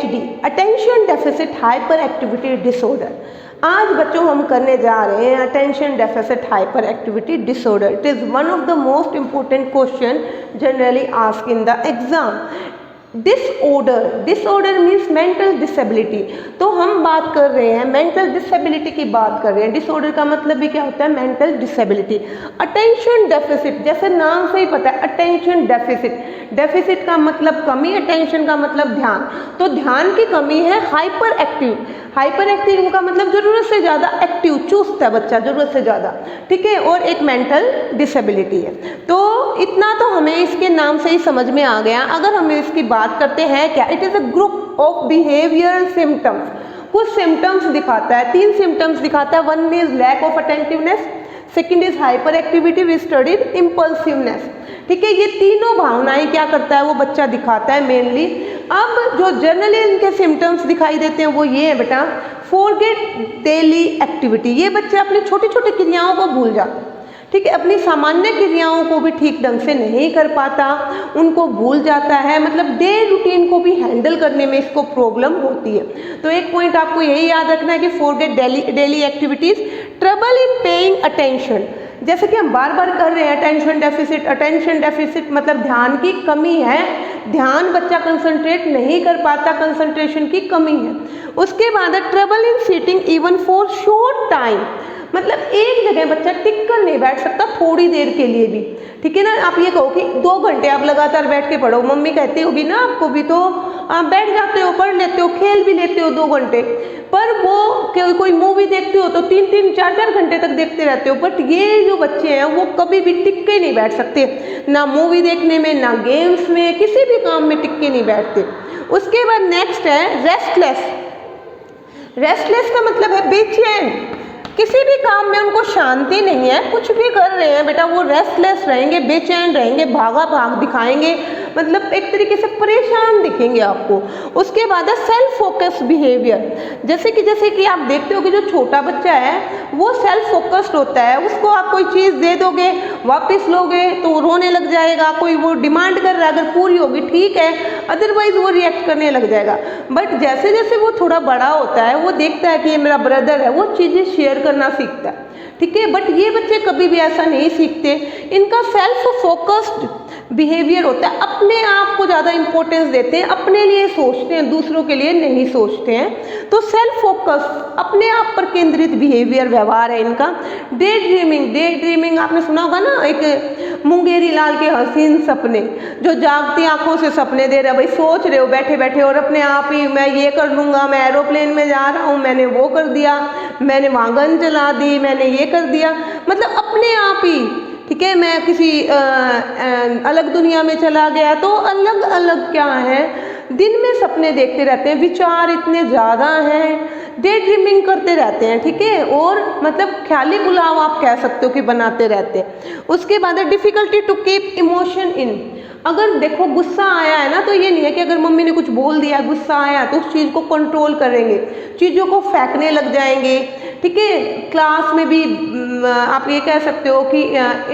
ADHD, attention deficit hyper activity disorder. आज बच्चों हम करने जा रहे हैं attention deficit hyper activity disorder. It is one of the most important question generally ask in the exam. Disorder means mental disability. तो हम बात कर रहे हैं मेंटल डिसेबिलिटी की बात कर रहे हैं। डिसऑर्डर का मतलब भी क्या होता है? Mental disability. अटेंशन डेफिसिट, जैसे नाम से ही पता है अटेंशन डेफिसिट, डेफिसिट का मतलब कमी, अटेंशन का मतलब ध्यान। तो ध्यान की कमी है। हाइपर एक्टिव, हाइपर एक्टिव का मतलब जरूरत से ज़्यादा एक्टिव, चुस्त है बच्चा जरूरत से ज़्यादा, ठीक है। और एक मेंटल डिसेबिलिटी है। तो इतना तो हमें इसके नाम से ही समझ में आ गया। अगर हम इसकी बात करते हैं क्या, it is a group of behavioural symptoms. कुछ सिम्टम्स दिखाता है, 3 सिम्टम्स दिखाता है। One is lack of attentiveness, second is hyperactivity, we studied impulsiveness, ठीक है। ये तीनों भावनाएं क्या करता है वो बच्चा दिखाता है मेनली। अब जो जनरली इनके सिम्टम्स दिखाई देते हैं वो ये है बेटा, फॉरगेट डेली एक्टिविटी। ये बच्चे अपनी छोटी छोटी क्रियाओं को भूल जाते हैं, ठीक है। अपनी सामान्य क्रियाओं को भी ठीक ढंग से नहीं कर पाता, उनको भूल जाता है, मतलब डे रूटीन को भी हैंडल करने में इसको प्रॉब्लम होती है। तो एक पॉइंट आपको यही याद रखना है कि forget daily activities, trouble in paying attention, जैसे कि हम बार बार कर रहे हैं अटेंशन डेफिसिट मतलब ध्यान की कमी है, ध्यान बच्चा कंसंट्रेट नहीं कर पाता, कंसंट्रेशन की कमी है। उसके बाद है trouble in sitting even for short time, मतलब एक जगह बच्चा टिक कर नहीं बैठ सकता थोड़ी देर के लिए भी, ठीक है ना। आप ये कहो कि 2 घंटे आप लगातार बैठ के पढ़ो, मम्मी कहती होगी ना आपको भी, तो आप बैठ जाते हो, पढ़ लेते हो, खेल भी लेते हो 2 घंटे, पर वो कोई मूवी देखते हो तो 3-3, 4-4 घंटे तक देखते रहते हो। बट ये जो बच्चे हैं वो कभी भी टिक के नहीं बैठ सकते, ना मूवी देखने में, ना गेम्स में, किसी भी काम में टिक के नहीं बैठते। उसके बाद नेक्स्ट है रेस्टलेस। रेस्टलेस का मतलब है बेचैन, किसी भी काम में उनको शांति नहीं है, कुछ भी कर रहे हैं बेटा वो रेस्टलेस रहेंगे, बेचैन रहेंगे, भागा भाग दिखाएंगे, मतलब एक तरीके से परेशान दिखेंगे आपको। उसके बाद है सेल्फ फोकस्ड बिहेवियर, जैसे कि आप देखते हो कि जो छोटा बच्चा है वो सेल्फ फोकस्ड होता है, उसको आप कोई चीज़ दे दोगे, वापस लोगे तो वो रोने लग जाएगा, कोई वो डिमांड कर रहा है अगर पूरी होगी ठीक है, अदरवाइज वो रिएक्ट करने लग जाएगा। बट जैसे जैसे वो थोड़ा बड़ा होता है वो देखता है कि ये मेरा ब्रदर है, वो चीज़ें शेयर करना सीखता है, ठीक है। बट ये बच्चे कभी भी ऐसा नहीं सीखते, इनका सेल्फ फोकस्ड बिहेवियर होता है, अपने आप को ज़्यादा इंपॉर्टेंस देते हैं, अपने लिए सोचते हैं, दूसरों के लिए नहीं सोचते हैं। तो सेल्फ फोकस, अपने आप पर केंद्रित बिहेवियर, व्यवहार है इनका। डे ड्रीमिंग आपने सुना होगा ना, एक मुंगेरी लाल के हसीन सपने, जो जागती आंखों से सपने दे रहे, भाई सोच रहे हो बैठे बैठे और अपने आप ही मैं ये कर लूँगा, मैं एरोप्लेन में जा रहा हूँ, मैंने वो कर दिया, मैंने वहाँ गन चला दी, मैंने ये कर दिया, मतलब अपने आप ही, ठीक है। मैं किसी अलग दुनिया में चला गया। तो अलग अलग क्या है, दिन में सपने देखते रहते हैं, विचार इतने ज़्यादा हैं, डे ड्रीमिंग करते रहते हैं, ठीक है। और मतलब ख्याली पुलाव आप कह सकते हो कि बनाते रहते हैं। उसके बाद है difficulty to keep emotion in. अगर देखो गुस्सा आया है ना, तो ये नहीं है कि अगर मम्मी ने कुछ बोल दिया, गुस्सा आया तो उस चीज़ को कंट्रोल करेंगे, चीज़ों को फेंकने लग जाएंगे, ठीक है। क्लास में भी आप ये कह सकते हो कि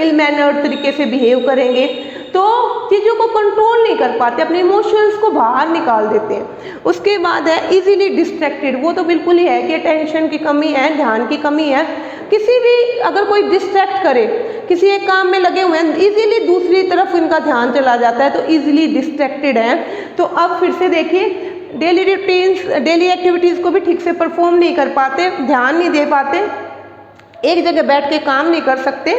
इल मैनर्ड तरीके से बिहेव करेंगे, तो चीज़ों को कंट्रोल नहीं कर पाते, अपने इमोशंस को बाहर निकाल देते हैं। उसके बाद है इजीली डिस्ट्रैक्टेड, वो तो बिल्कुल ही है कि अटेंशन की कमी है, ध्यान की कमी है। किसी भी अगर कोई डिस्ट्रैक्ट करे, किसी एक काम में लगे हुए हैं, इजीली दूसरी तरफ इनका ध्यान चला जाता है, तो इजीली डिस्ट्रैक्टेड है। तो अब फिर से देखिए, डेली रूटीन्स, डेली एक्टिविटीज़ को भी ठीक से परफॉर्म नहीं कर पाते, ध्यान नहीं दे पाते, एक जगह बैठ के काम नहीं कर सकते,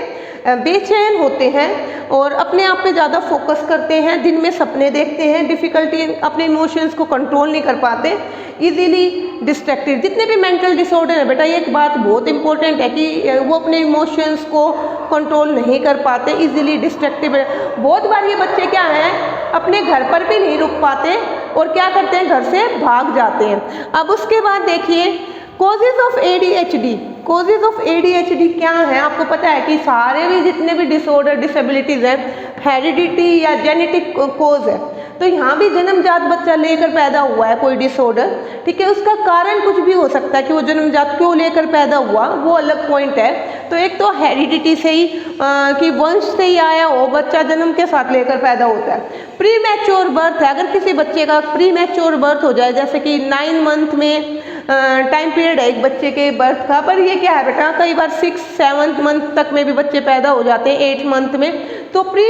बेचैन होते हैं और अपने आप पे ज़्यादा फोकस करते हैं, दिन में सपने देखते हैं, डिफ़िकल्टी अपने इमोशंस को कंट्रोल नहीं कर पाते, इजीली डिस्ट्रैक्टेड। जितने भी मेंटल डिसऑर्डर है बेटा, एक बात बहुत इंपॉर्टेंट है कि वो अपने इमोशंस को कंट्रोल नहीं कर पाते, इजीली डिस्ट्रैक्टिव है। बहुत बार ये बच्चे क्या हैं, अपने घर पर भी नहीं रुक पाते और क्या करते हैं, घर से भाग जाते हैं। अब उसके बाद देखिए causes of ADHD। Causes of ADHD क्या है, आपको पता है कि सारे भी जितने भी डिसऑर्डर डिसेबिलिटीज़ हैं हेरिडिटी या जेनेटिक कोज है। तो यहाँ भी जन्मजात बच्चा लेकर पैदा हुआ है कोई डिसऑर्डर, ठीक है, उसका कारण कुछ भी हो सकता है कि वो जन्मजात क्यों लेकर पैदा हुआ, वो अलग पॉइंट है। तो एक तो हेरिडिटी से ही कि वंश से ही आया हो, बच्चा जन्म के साथ लेकर पैदा होता है। प्री मैच्योर बर्थ है, अगर किसी बच्चे का प्री मैच्योर बर्थ हो जाए, जैसे कि 9 मंथ में टाइम पीरियड है एक बच्चे के बर्थ का, पर ये क्या है बेटा, कई बार 6-7 मंथ तक में भी बच्चे पैदा हो जाते हैं, 8 मंथ में, तो प्री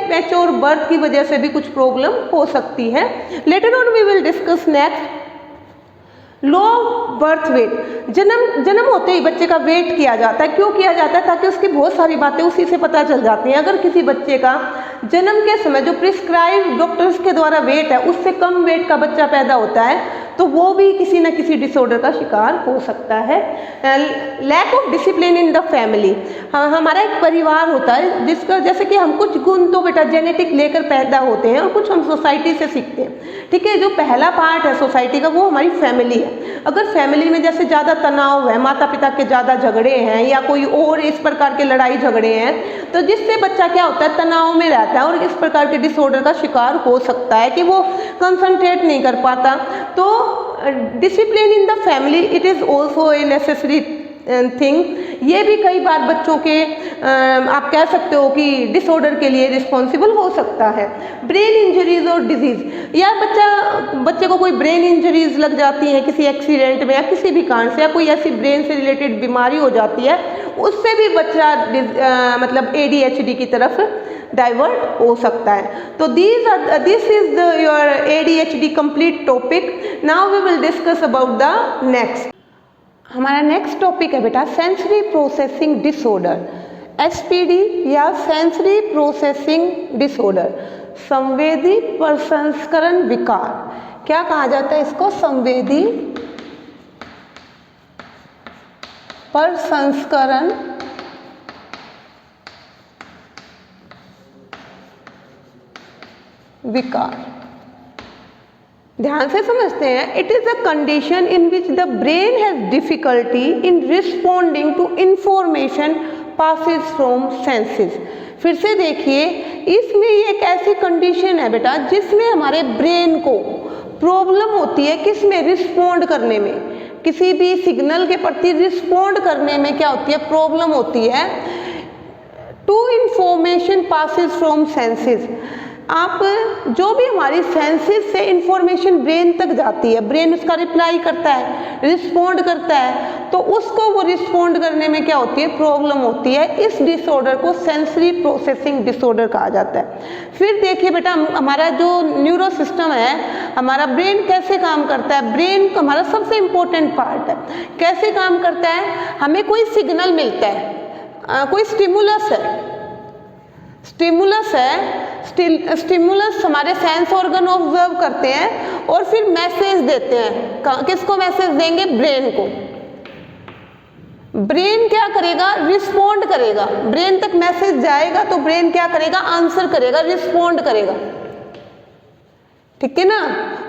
मैच्योर बर्थ की वजह से भी कुछ प्रॉब्लम हो सकती है। Later on we will discuss next low birth weight. जन्म होते ही बच्चे का वेट किया जाता है, क्यों किया जाता है, ताकि उसकी बहुत सारी बातें उसी से पता चल जाती हैं। अगर किसी बच्चे का जन्म के समय जो प्रिस्क्राइब डॉक्टर्स के द्वारा वेट है उससे कम वेट का बच्चा पैदा होता है, तो वो भी किसी न किसी डिसऑर्डर का शिकार हो सकता है। Lack of discipline in the family, हमारा एक परिवार होता है जिसका, जैसे कि हम कुछ गुण तो बेटा जेनेटिक लेकर पैदा होते हैं और कुछ हम सोसाइटी से सीखते हैं, ठीक है। जो पहला पार्ट है सोसाइटी का वो हमारी फैमिली है। अगर फैमिली में जैसे ज़्यादा तनाव है, माता पिता के ज़्यादा झगड़े हैं या कोई और इस प्रकार के लड़ाई झगड़े हैं, तो जिससे बच्चा क्या होता है, तनाव में रहता है और इस प्रकार के डिसऑर्डर का शिकार हो सकता है कि वो कंसंट्रेट नहीं कर पाता। तो discipline in the family it is also a necessary thing, ये भी कई बार बच्चों के आप कह सकते हो कि डिसऑर्डर के लिए रिस्पॉन्सिबल हो सकता है। ब्रेन इंजरीज और डिजीज़, या बच्चे को कोई ब्रेन इंजरीज लग जाती हैं किसी एक्सीडेंट में या किसी भी कारण से, या कोई ऐसी ब्रेन से रिलेटेड बीमारी हो जाती है, उससे भी बच्चा मतलब ADHD की तरफ डाइवर्ट हो सकता है। तो this is your ADHD complete topic. Now we will discuss about the next. हमारा नेक्स्ट टॉपिक है बेटा सेंसरी प्रोसेसिंग डिसऑर्डर, SPD या सेंसरी प्रोसेसिंग डिसऑर्डर, संवेदी प्रसंस्करण विकार। क्या कहा जाता है इसको, संवेदी प्रसंस्करण विकार। ध्यान से समझते हैं। It is a condition in which the brain has difficulty in responding to information passes from senses. फिर से देखिए, इसमें एक ऐसी कंडीशन है बेटा जिसमें हमारे ब्रेन को प्रॉब्लम होती है किसमें, रिस्पॉन्ड करने में, किसी भी सिग्नल के प्रति रिस्पॉन्ड करने में क्या होती है, प्रॉब्लम होती है। To information passes from senses, आप जो भी हमारी सेंसेस से इंफॉर्मेशन ब्रेन तक जाती है, ब्रेन उसका रिप्लाई करता है, रिस्पॉन्ड करता है, तो उसको वो रिस्पॉन्ड करने में क्या होती है, प्रॉब्लम होती है। इस डिसऑर्डर को सेंसरी प्रोसेसिंग डिसऑर्डर कहा जाता है। फिर देखिए बेटा, हमारा जो न्यूरो सिस्टम है, हमारा ब्रेन कैसे काम करता है, ब्रेन हमारा सबसे इम्पोर्टेंट पार्ट है। कैसे काम करता है, हमें कोई सिग्नल मिलता है, कोई स्टिमुलस है, स्टिमुलस हमारे सेंस ऑर्गन ऑब्जर्व करते हैं और फिर मैसेज देते हैं। किसको मैसेज देंगे, ब्रेन को। ब्रेन क्या करेगा, रिस्पॉन्ड करेगा, ब्रेन तक मैसेज जाएगा तो ब्रेन क्या करेगा, आंसर करेगा, रिस्पॉन्ड करेगा, ठीक है ना।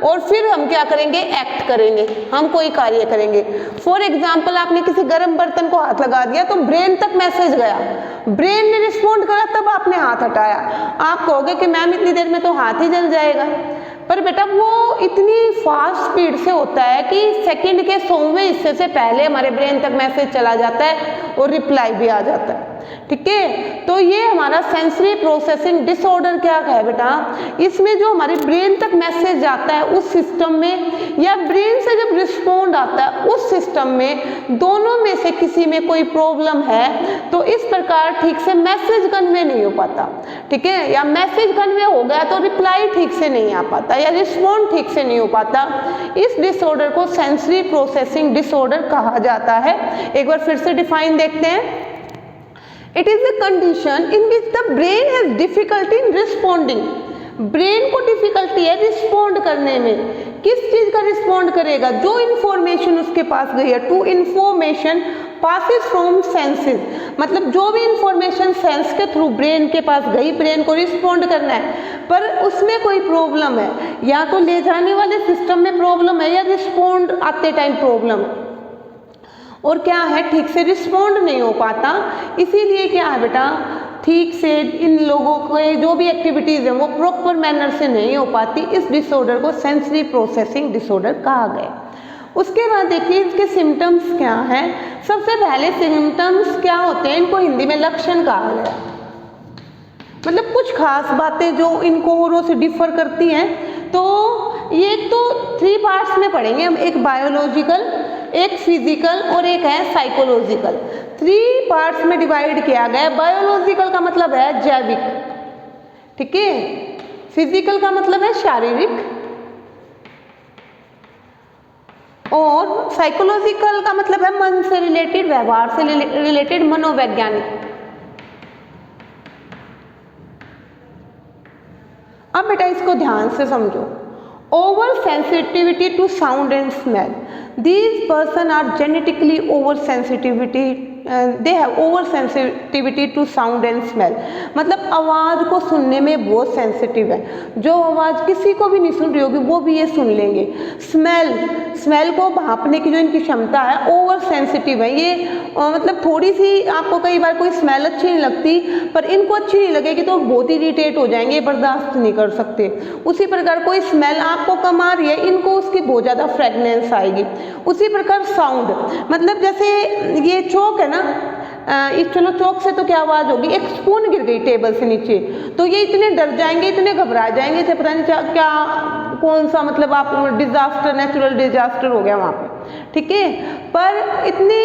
और फिर हम क्या करेंगे, एक्ट करेंगे, हम कोई कार्य करेंगे। फॉर एग्जाम्पल, आपने किसी गर्म बर्तन को हाथ लगा दिया तो ब्रेन तक मैसेज गया, ब्रेन ने रिस्पॉन्ड करा, तब आपने हाथ हटाया। आप कहोगे कि मैम इतनी देर में तो हाथ ही जल जाएगा, पर बेटा वो इतनी फास्ट स्पीड से होता है कि सेकंड के 100वें हिस्से से पहले हमारे ब्रेन तक मैसेज चला जाता है और रिप्लाई भी आ जाता है, ठीक है। तो ये हमारा सेंसरी प्रोसेसिंग डिसऑर्डर क्या है बेटा, इसमें जो हमारे ब्रेन तक मैसेज जाता है उस सिस्टम में, या ब्रेन से जब रिस्पॉन्ड आता है उस सिस्टम में, दोनों में से किसी में कोई प्रॉब्लम है तो इस प्रकार ठीक से मैसेज कन्वे नहीं हो पाता, ठीक है। या मैसेज कन्वे हो गया तो रिप्लाई ठीक से नहीं आ पाता या रिस्पॉन्ड ठीक से नहीं हो पाता। इस डिसऑर्डर को सेंसरी प्रोसेसिंग डिसऑर्डर कहा जाता है। एक बार फिर से डिफाइन देखते हैं। It is a condition in which the brain has difficulty in responding. Brain को डिफिकल्टी है रिस्पॉन्ड करने में। किस चीज का रिस्पॉन्ड करेगा, जो इंफॉर्मेशन उसके पास गई है। To information passes from senses, मतलब जो भी इंफॉर्मेशन सेंस के थ्रू ब्रेन के पास गई, ब्रेन को रिस्पॉन्ड करना है, पर उसमें कोई प्रॉब्लम है, या तो ले जाने वाले सिस्टम में प्रॉब्लम है या रिस्पॉन्ड आते टाइम प्रॉब्लम है, और क्या है, ठीक से रिस्पॉन्ड नहीं हो पाता। इसीलिए क्या है बेटा, ठीक से इन लोगों के जो भी एक्टिविटीज़ हैं वो प्रॉपर मैनर से नहीं हो पाती, इस डिसऑर्डर को सेंसरी प्रोसेसिंग डिसऑर्डर कहा गया। उसके बाद देखिए इसके सिम्टम्स क्या हैं। सबसे पहले सिम्टम्स क्या होते हैं, इनको हिंदी में लक्षण कहा गया, मतलब कुछ खास बातें जो इनको औरों से डिफर करती हैं। तो ये तो 3 पार्ट्स में पढ़ेंगे हम, एक बायोलॉजिकल, एक फिजिकल और एक है साइकोलॉजिकल। 3 पार्ट्स में डिवाइड किया गया है। बायोलॉजिकल का मतलब है जैविक, ठीक है, फिजिकल का मतलब है शारीरिक, और साइकोलॉजिकल का मतलब है मन से रिलेटेड, व्यवहार से रिलेटेड, मनोवैज्ञानिक। अब बेटा इसको ध्यान से समझो। Over sensitivity to sound and smell, these person are genetically over sensitivity, they have over sensitivity to sound and smell, मतलब आवाज़ को सुनने में बहुत सेंसिटिव है। जो आवाज़ किसी को भी नहीं सुन रही होगी वो भी ये सुन लेंगे। स्मेल को भांपने की जो इनकी क्षमता है ओवर सेंसिटिव है ये, मतलब थोड़ी सी आपको कई बार कोई स्मेल अच्छी नहीं लगती पर इनको अच्छी नहीं लगेगी तो बहुत ही इरिटेट हो जाएंगे, बर्दाश्त नहीं कर सकते। उसी प्रकार कोई स्मेल आपको कम आ रही है, इनको उसकी बहुत ज़्यादा फ्रेगनेंस आएगी। उसी प्रकार साउंड, मतलब जैसे ये चौक है ना, चलो चौक से तो क्या आवाज़ होगी, एक स्पून गिर गई टेबल से नीचे तो ये इतने डर जाएंगे, इतने घबरा जाएंगे, जैसे पता नहीं क्या कौन सा मतलब आप डिजास्टर, नेचुरल डिजास्टर हो गया वहाँ पे, ठीक है। पर इतनी,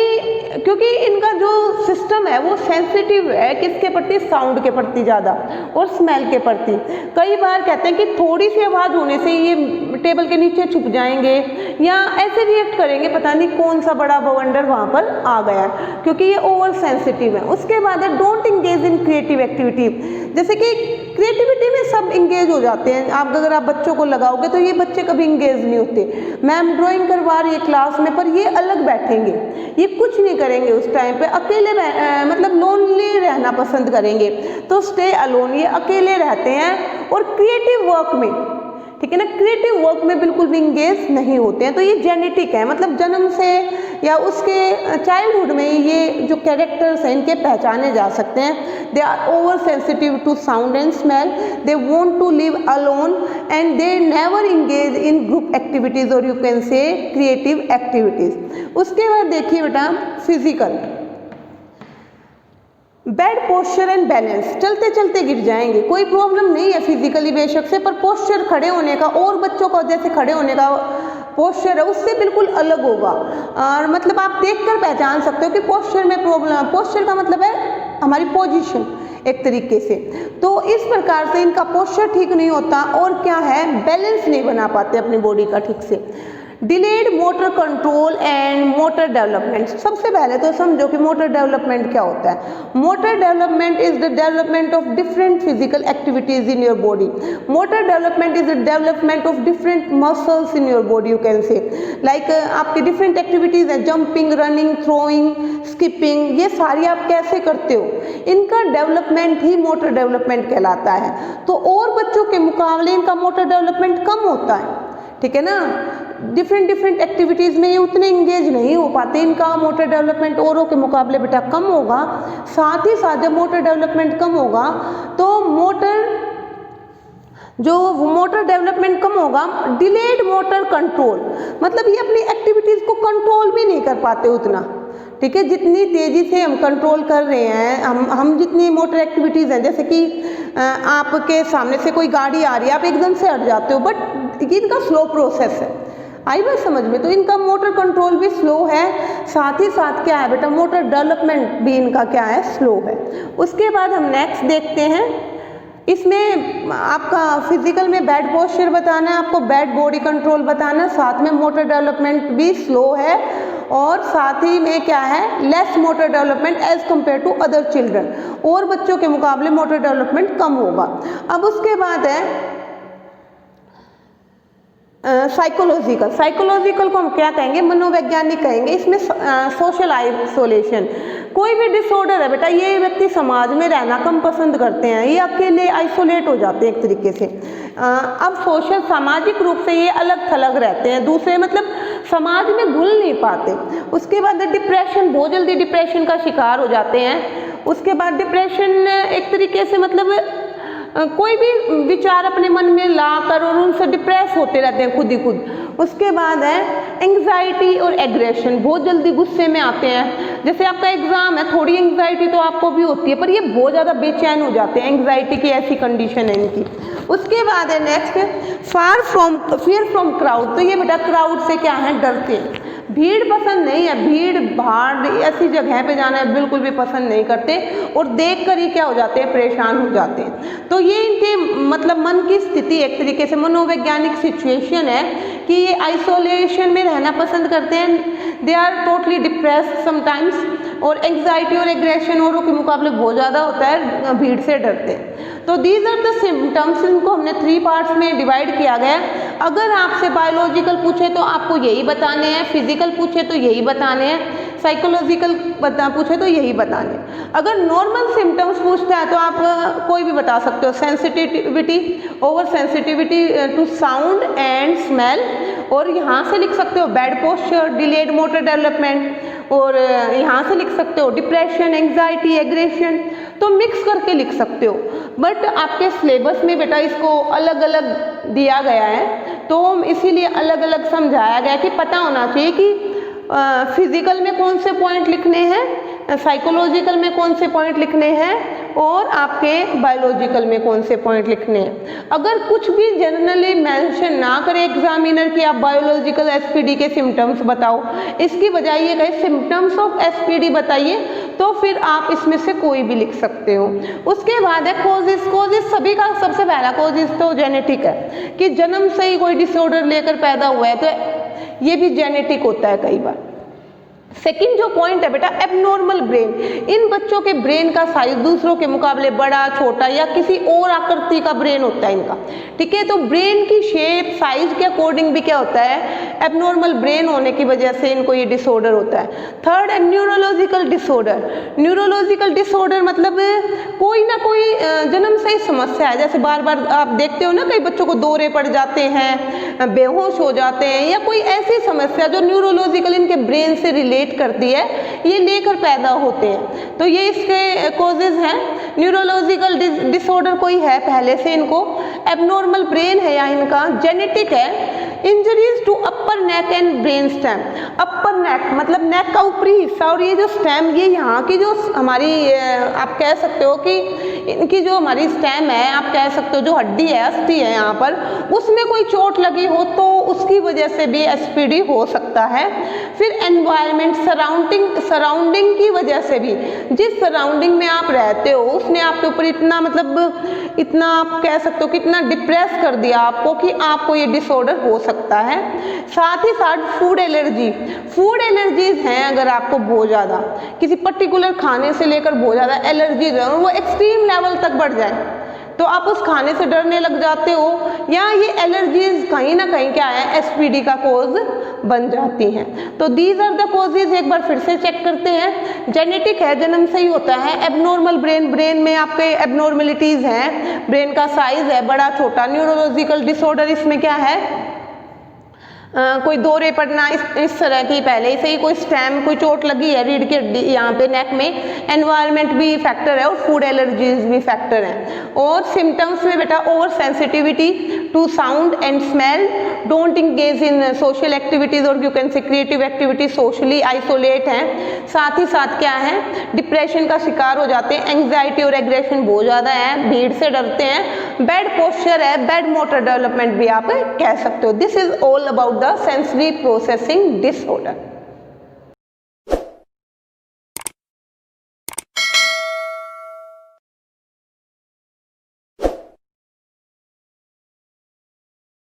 क्योंकि इनका जो सिस्टम है वो सेंसिटिव है किसके प्रति, साउंड के प्रति ज़्यादा और स्मेल के प्रति। कई बार कहते हैं कि थोड़ी सी आवाज़ होने से ये टेबल के नीचे छुप जाएंगे या ऐसे रिएक्ट करेंगे, पता नहीं कौन सा बड़ा बवंडर वहाँ पर आ गया, क्योंकि ये ओवर सेंसिटिव है। उसके बाद है don't engage in creative activity, जैसे कि क्रिएटिविटी में सब इंगेज हो जाते हैं। आप अगर आप बच्चों को लगाओगे तो ये बच्चे कभी इंगेज नहीं होते। मैम ड्राइंग करवा रही है क्लास में पर ये अलग बैठेंगे, ये कुछ नहीं करेंगे उस टाइम पे, अकेले मतलब लोनली रहना पसंद करेंगे, तो स्टे अलोन, ये अकेले रहते हैं। और क्रिएटिव वर्क में, ठीक है ना, क्रिएटिव वर्क में बिल्कुल भी इंगेज नहीं होते हैं। तो ये जेनेटिक है, मतलब जन्म से या उसके चाइल्डहुड में ये जो कैरेक्टर्स हैं इनके पहचाने जा सकते हैं। They are over sensitive to sound and smell, they want to live alone and they never engage in group activities और you can say creative activities. उसके बाद देखिए बेटा physical, bad posture and balance, चलते चलते गिर जाएंगे, कोई प्रॉब्लम नहीं है फिजिकली बेशक से, पर पोस्चर खड़े होने का और बच्चों का जैसे खड़े होने का पोस्चर है उससे बिल्कुल अलग होगा। और मतलब आप देखकर पहचान सकते हो कि पोस्चर में प्रॉब्लम है। पोस्चर का मतलब है हमारी पोजीशन एक तरीके से। तो इस प्रकार से इनका पोस्चर ठीक नहीं होता और क्या है, बैलेंस नहीं बना पाते अपनी बॉडी का ठीक से। Delayed motor control and motor development, सबसे पहले तो समझो कि मोटर डेवलपमेंट क्या होता है। Motor development is the development of different physical activities in your body. Motor development is the development of different muscles in your body, you can से like आपकी डिफरेंट एक्टिविटीज है, जंपिंग, रनिंग, थ्रोइंग, स्किपिंग, ये सारी आप कैसे करते हो, इनका डेवलपमेंट ही मोटर डेवलपमेंट कहलाता है। तो और बच्चों के मुकाबले इनका मोटर डेवलपमेंट कम होता है, ठीक है ना, डिफरेंट एक्टिविटीज़ में ये उतने इंगेज नहीं हो पाते, इनका मोटर डेवलपमेंट औरों के मुकाबले बेटा कम होगा। साथ ही साथ जब मोटर डेवलपमेंट कम होगा तो मोटर डेवलपमेंट कम होगा, डिलेड मोटर कंट्रोल, मतलब ये अपनी एक्टिविटीज़ को कंट्रोल भी नहीं कर पाते उतना, ठीक है, जितनी तेज़ी से हम कंट्रोल कर रहे हैं, हम जितनी मोटर एक्टिविटीज़ हैं, जैसे कि आपके सामने से कोई गाड़ी आ रही है, आप एकदम से हट जाते हो, बट इनका स्लो प्रोसेस है, आई बात समझ में। तो इनका मोटर कंट्रोल भी स्लो है, साथ ही साथ क्या है बेटा, मोटर डेवलपमेंट भी इनका क्या है, स्लो है। उसके बाद हम नेक्स्ट देखते हैं, इसमें आपका फिजिकल में बैड पोस्चर बताना है, आपको बैड बॉडी कंट्रोल बताना है, साथ में मोटर डेवलपमेंट भी स्लो है और साथ ही में क्या है, less motor development as compare to other children, और बच्चों के मुकाबले मोटर डेवलपमेंट कम होगा। अब उसके बाद है साइकोलॉजिकल को हम क्या कहेंगे, मनोवैज्ञानिक कहेंगे। इसमें सोशल आइसोलेशन, कोई भी डिसऑर्डर है बेटा, ये व्यक्ति समाज में रहना कम पसंद करते हैं, ये अकेले आइसोलेट हो जाते हैं एक तरीके से। अब सोशल, सामाजिक रूप से ये अलग थलग रहते हैं, दूसरे मतलब समाज में घुल नहीं पाते। उसके बाद डिप्रेशन, बहुत जल्दी डिप्रेशन का शिकार हो जाते हैं। उसके बाद डिप्रेशन एक तरीके से मतलब कोई भी विचार अपने मन में ला कर और उनसे डिप्रेस होते रहते हैं खुद ही खुद। उसके बाद है एंग्जाइटी और एग्रेशन, बहुत जल्दी गुस्से में आते हैं। जैसे आपका एग्जाम है, थोड़ी एंग्जाइटी तो आपको भी होती है, पर ये बहुत ज़्यादा बेचैन हो जाते हैं, एंग्जाइटी की ऐसी कंडीशन है इनकी। उसके बाद है नेक्स्ट फियर फ्रॉम क्राउड। तो ये बेटा क्राउड से क्या है, डरते हैं, भीड़ पसंद नहीं है, भीड़ भाड़ ऐसी जगह पे जाना है बिल्कुल भी पसंद नहीं करते, और देख कर ही क्या हो जाते हैं, परेशान हो जाते हैं। तो ये इनके मतलब मन की स्थिति एक तरीके से मनोवैज्ञानिक सिचुएशन है कि ये आइसोलेशन में रहना पसंद करते हैं, they are totally depressed sometimes, और एंग्जाइटी और एग्रेशन औरों के मुकाबले बहुत ज़्यादा होता है, भीड़ से डरते हैं। तो दीज आर द सिम्टम्स, इनको हमने 3 पार्ट्स में डिवाइड किया गया। अगर आपसे बायोलॉजिकल पूछे तो आपको यही बताने हैं, फिजिकल पूछे तो यही बताने हैं, साइकोलॉजिकल पूछे तो यही बताने। अगर नॉर्मल सिम्टम्स पूछता है तो आप कोई भी बता सकते हो, sensitivity, over sensitivity to sound and smell, और यहाँ से लिख सकते हो bad posture, delayed motor development, और यहाँ से लिख सकते हो डिप्रेशन, एंग्जाइटी, एग्रेशन, तो मिक्स करके लिख सकते हो। बट आपके सिलेबस में बेटा इसको अलग अलग दिया गया है, तो इसीलिए अलग अलग समझाया गया कि पता होना चाहिए कि फिजिकल में कौन से पॉइंट लिखने हैं, साइकोलॉजिकल में कौन से पॉइंट लिखने हैं, और आपके बायोलॉजिकल में कौन से पॉइंट लिखने हैं। अगर कुछ भी जनरली मेंशन ना करे एग्जामिनर कि आप बायोलॉजिकल एसपीडी के सिम्टम्स बताओ, इसकी बजाय ये कहे सिम्टम्स ऑफ एसपीडी बताइए, तो फिर आप इसमें से कोई भी लिख सकते हो। उसके बाद है कोजेस। कोजेस सभी का सबसे पहला कोजेस तो जेनेटिक है, कि जन्म से ही कोई डिसऑर्डर लेकर पैदा हुआ है, तो ये भी जेनेटिक होता है कई बार। सेकंड जो पॉइंट है बेटा, एबनॉर्मल ब्रेन। इन बच्चों के ब्रेन का साइज दूसरों के मुकाबले बड़ा, छोटा या किसी और आकृति का ब्रेन होता है इनका, ठीक है। तो ब्रेन की शेप, साइज के अकॉर्डिंग भी क्या होता है, एबनॉर्मल ब्रेन होने की वजह से इनको ये डिसऑर्डर होता है। थर्ड है न्यूरोलॉजिकल डिसऑर्डर। न्यूरोलॉजिकल डिसऑर्डर मतलब कोई ना कोई जन्म से ही समस्या है, जैसे बार बार आप देखते हो ना कई बच्चों को दौरे पड़ जाते हैं, बेहोश हो जाते हैं, या कोई ऐसी समस्या जो न्यूरोलॉजिकल इनके ब्रेन से रिलेट करती है, ये लेकर पैदा होते हैं। तो ये इसके कॉजेज हैं। न्यूरोलॉजिकल डिसऑर्डर कोई है पहले से इनको, एबनॉर्मल ब्रेन है या इनका, जेनेटिक है। Injuries to upper neck and brain stem. Upper neck मतलब नेक का ऊपरी हिस्सा, और ये जो स्टेम, ये यहाँ की जो हमारी आप कह सकते हो कि इनकी जो हमारी स्टेम है, आप कह सकते हो जो हड्डी है, अस्थि है यहाँ पर, उसमें कोई चोट लगी हो तो उसकी वजह से भी एसपीडी हो सकता है। फिर एनवायरनमेंट, सराउंडिंग की वजह से भी, जिस सराउंडिंग में आप रहते हो उसने आपके ऊपर इतना मतलब इतना आप कह सकते हो कि इतना डिप्रेस कर दिया आपको कि आपको ये डिसऑर्डर हो सकता है। साथ ही साथ फूड एलर्जी, फूड एलर्जीज हैं अगर आपको बहुत ज़्यादा किसी पर्टिकुलर खाने से लेकर बहुत ज़्यादा एलर्जीज है और वो एक्सट्रीम लेवल तक बढ़ जाए तो आप उस खाने से डरने लग जाते हो, या ये एलर्जीज कहीं ना कहीं क्या है, एसपीडी का कोज बन जाती हैं। तो दीज आर द कोजेज, एक बार फिर से चेक करते हैं। जेनेटिक है, जन्म से ही होता है। एबनॉर्मल ब्रेन, ब्रेन में आपके एबनॉर्मलिटीज हैं, ब्रेन का साइज है बड़ा छोटा। न्यूरोलॉजिकल डिसऑर्डर, इसमें क्या है, कोई दौरे पड़ना, इस तरह की पहले से ही कोई स्टैम, कोई चोट लगी है रीढ़ के यहाँ पे नेक में। एनवायरनमेंट भी फैक्टर है और फूड एलर्जीज भी फैक्टर हैं। और सिम्टम्स में बेटा over sensitivity to sound and smell, don't engage in social activities और you can say creative activities, socially isolate हैं। साथ ही साथ क्या है, डिप्रेशन का शिकार हो जाते हैं। एंग्जाइटी और एग्रेशन बहुत ज़्यादा है, भीड़ से डरते हैं। बैड पोस्चर है, बैड मोटर डेवलपमेंट भी आप कह सकते हो। This is all about the sensory processing disorder.